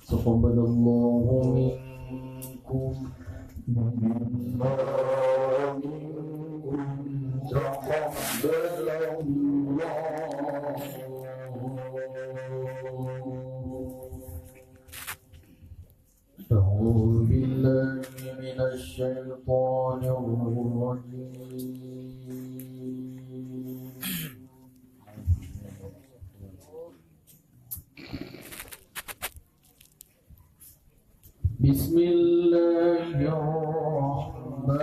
تقبل الله منكم منا ومنكم تقبل الله. أعوذ بالله من الشيطان الرجيم. بسم الله الرحمن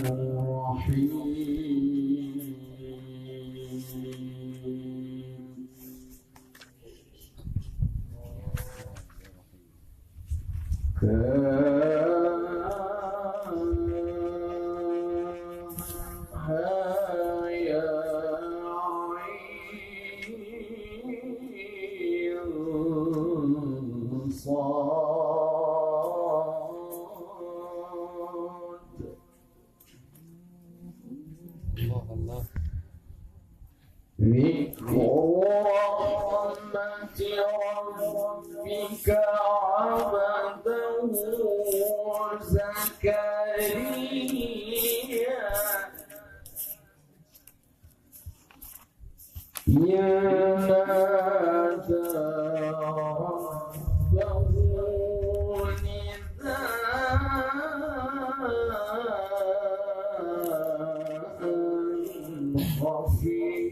الرحيم. كافها يا عين صاد. الله ذكر رحمة ربك عبده زكريا إذ نادى ربه نداء خفيا.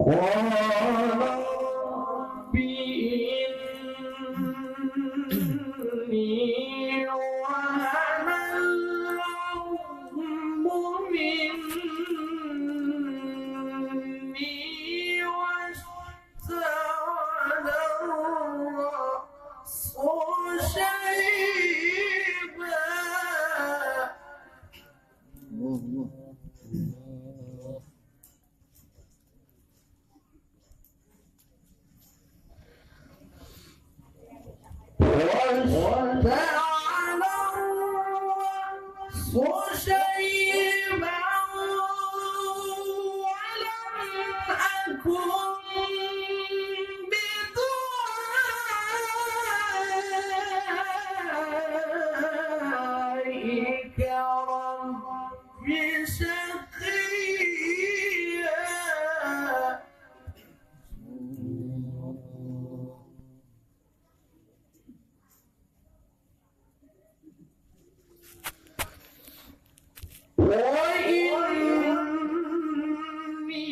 قال رب إني وهن العظم مني واشتعل الرأس شيبا. واشتعل الرأس شيبا ولم أكن بدعائك رب شقيا. وإني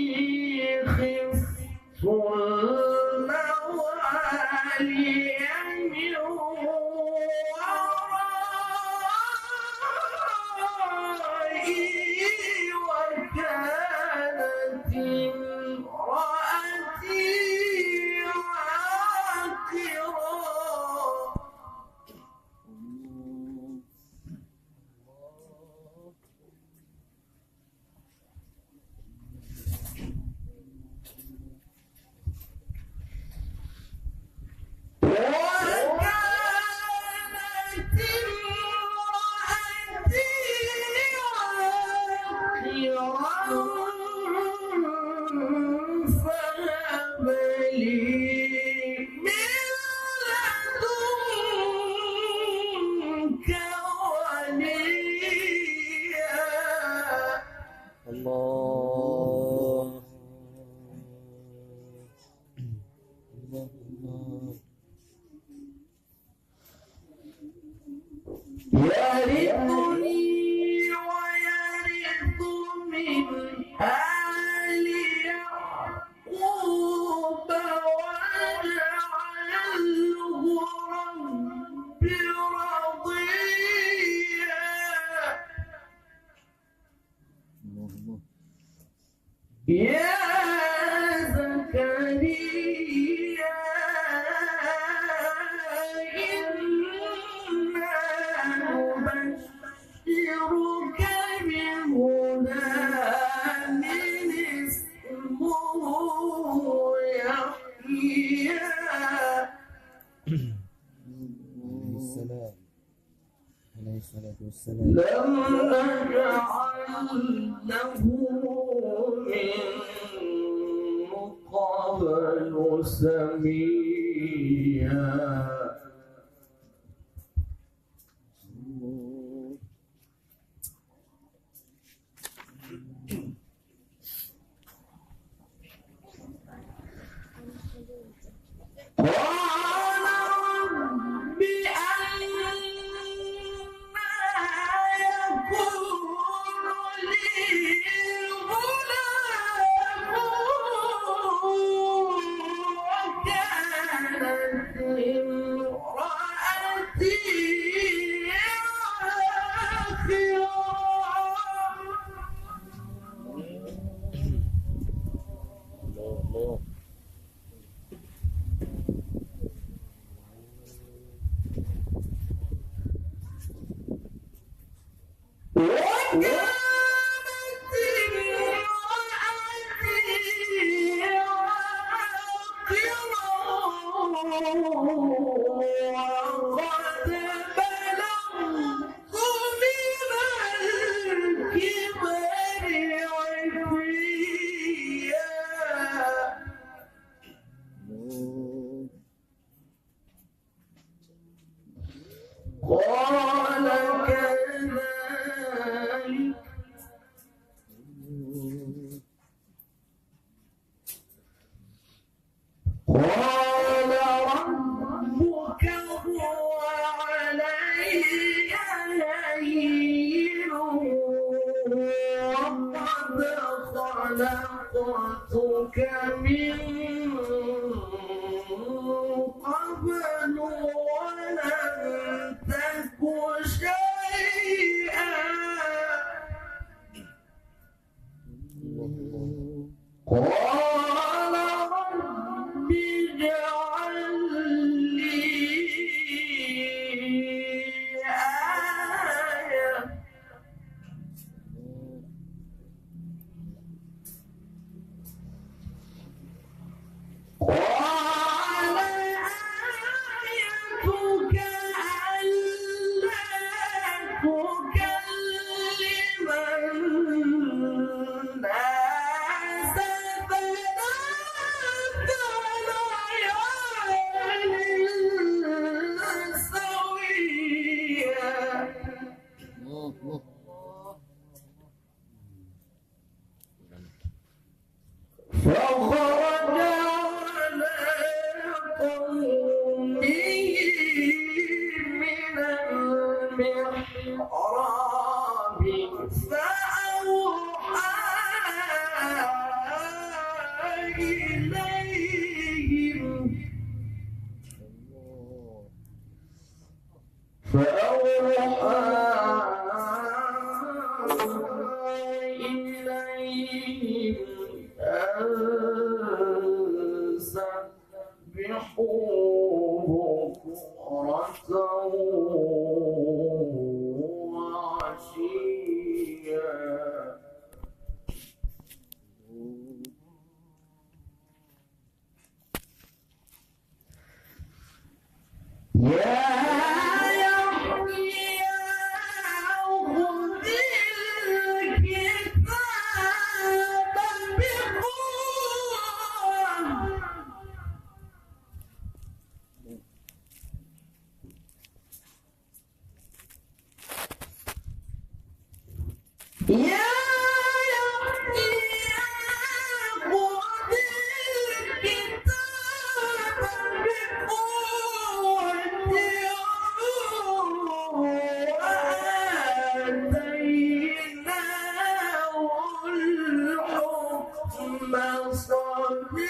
خفت الموالي من ورائي وكانت امرأتي عاقرا. فهب لي من لدنك وليا. الله يرثني ويرث من آل يعقوب واجعله رب رضيا. يا زكريا عليه الصلاة والسلام. لم نجعل له من قبل سميا قال رب أنى يكون لي غلام وكانت امرأتي الله. قال كذلك قال ربك هو علي هين وقد خلقتك من قبل ولم تك شيئا قال رب اجعل لي آية قال آيتك ألا تكلم الناس ثلاث ليال سويا فخرج على قومه من المحراب فأوحى إليهم أن سبحوا بكرة وعشيا يا يحيى خذ الكتاب بقوة يا يحيى خذ الكتاب بقوة وآتيناه الحكم صبيا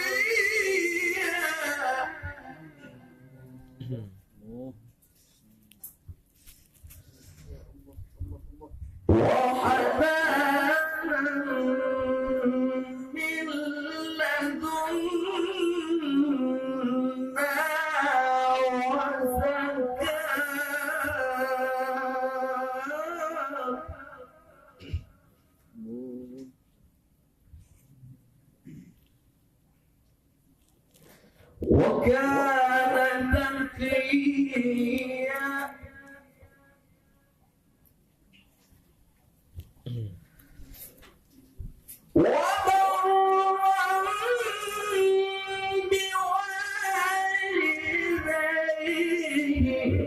وحنانا من لدنا وزكاة وكان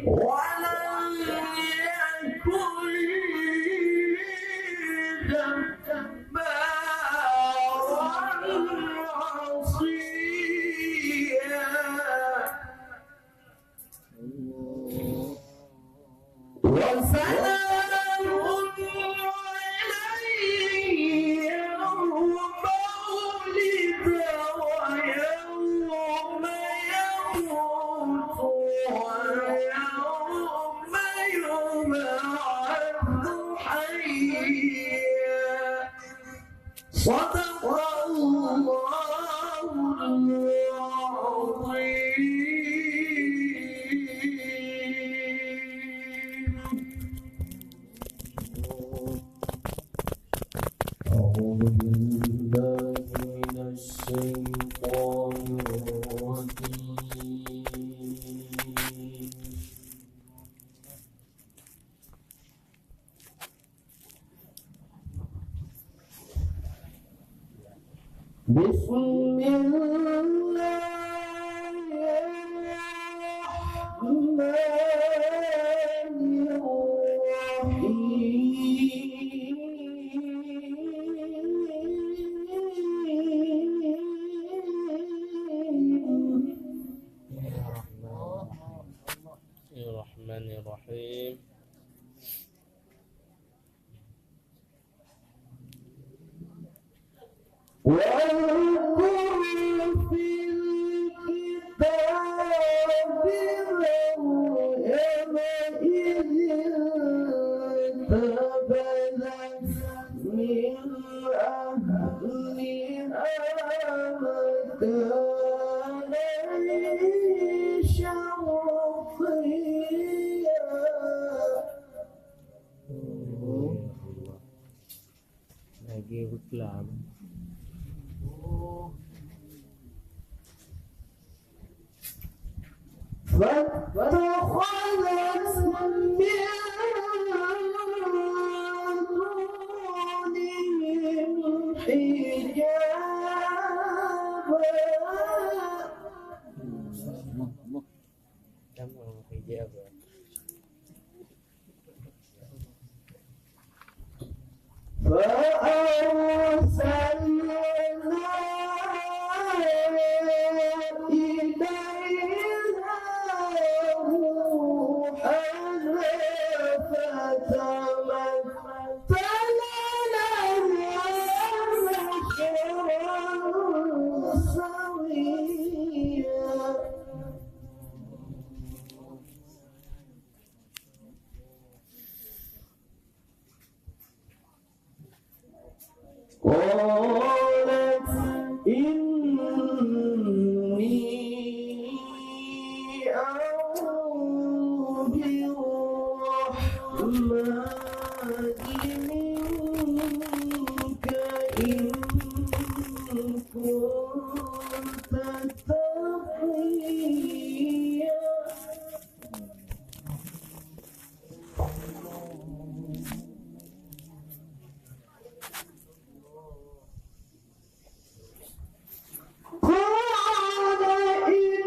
ولم يكن جبارا عصيا وسلام عليه يوم ولد ويوم يموت ويوم يبعث حيا صدق الله العظيم. أعوذ بالله من الشيطان الرجيم. بسم الله الرحمن الرحمن الرحيم. واذكر في الكتاب مريم إذ انتبذت من أهلها مكانا شرقيا. Lagi iklan. فاتخذت من دونهم حجابا. فأرسلنا إليها روحنا فتمثل لها بشرا سويا. قالت إني أعوذ بالرحمن منك إن كنت تقيا. قال إنما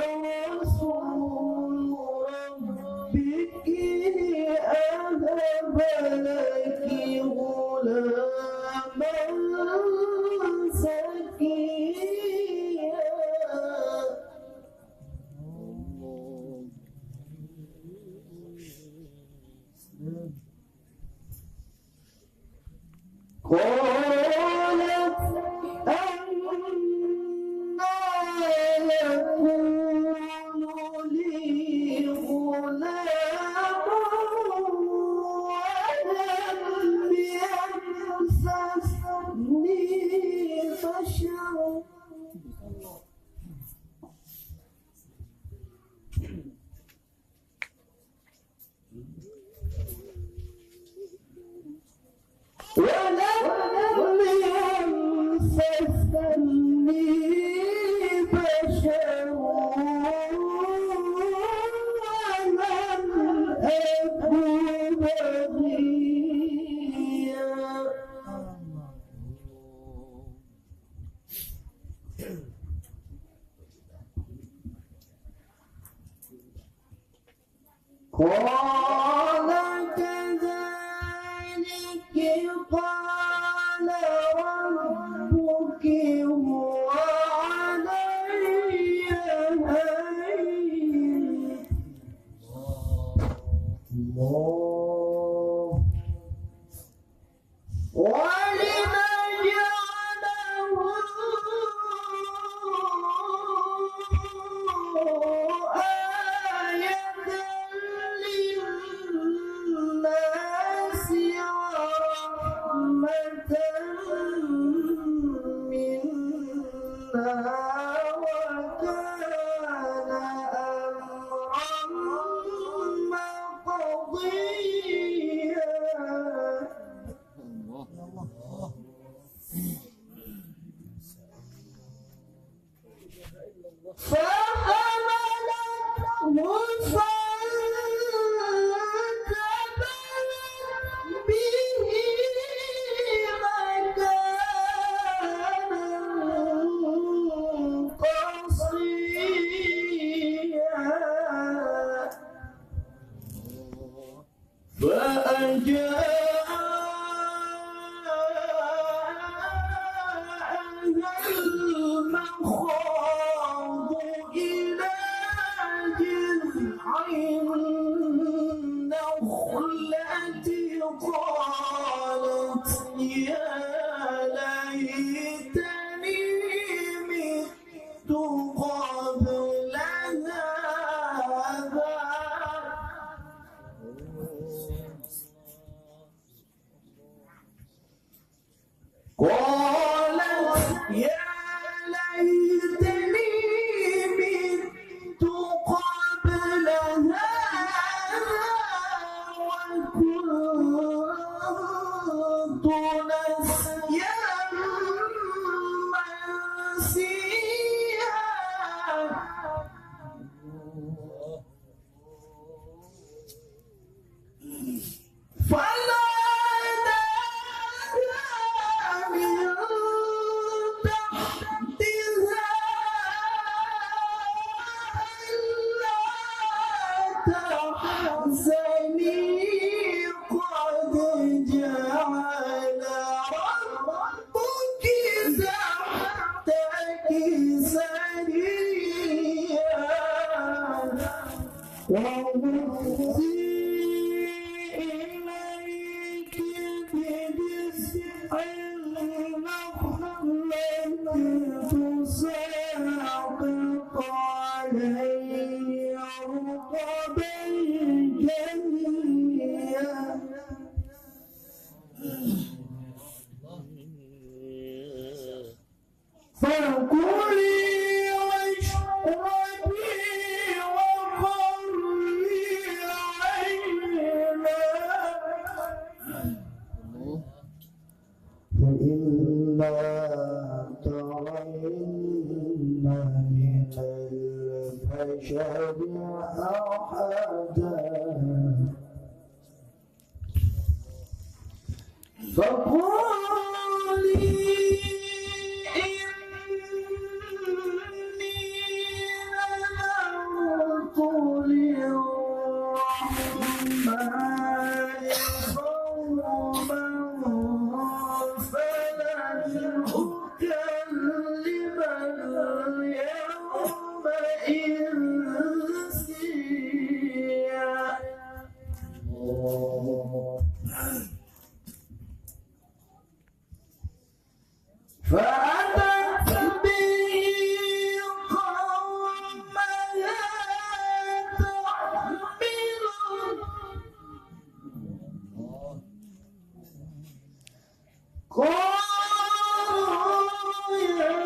أنا رسول ربك لأهب لك غلاما زكيا. قالت أنى يكون لي غلام ولم يمسسني بشر. ولم يمسسني بشر ولم أك بغيا. قال كذلك قال ربك هو علي هين الله ولنجعله آية للناس ورحمة منا وكان أمرا مقضيا فحملته فانتبذت به مكانا قصيا المخاض إلى جذع النخلة قالت يا ليتني مت قبل هذا قالت يا ليتني مت قبل هذا وكنت نسيا منسيا فناداها من تحتها ألا تحزني قد جعل ربك تحتك سريا وهزي إليك بجذع النخلة تساقط علي رطبا جنيا فكلي واشربي وقري عينا فإما ترين من البشر أحدا فقولي إني نذرت للرحمن صوما فلن أكلم اليوم إنسيا فأتت به قومها تحمله قالوا يا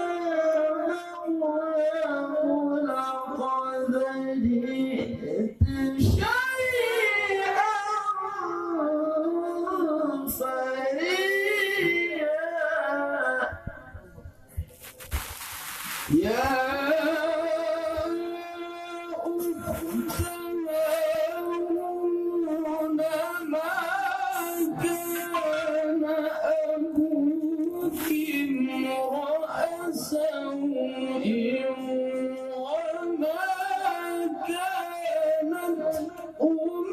مريم لقد جئت شيئا فريا يا أخت هارون ما كان أبوك امرأ سوء وما كانت أمك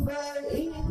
فإن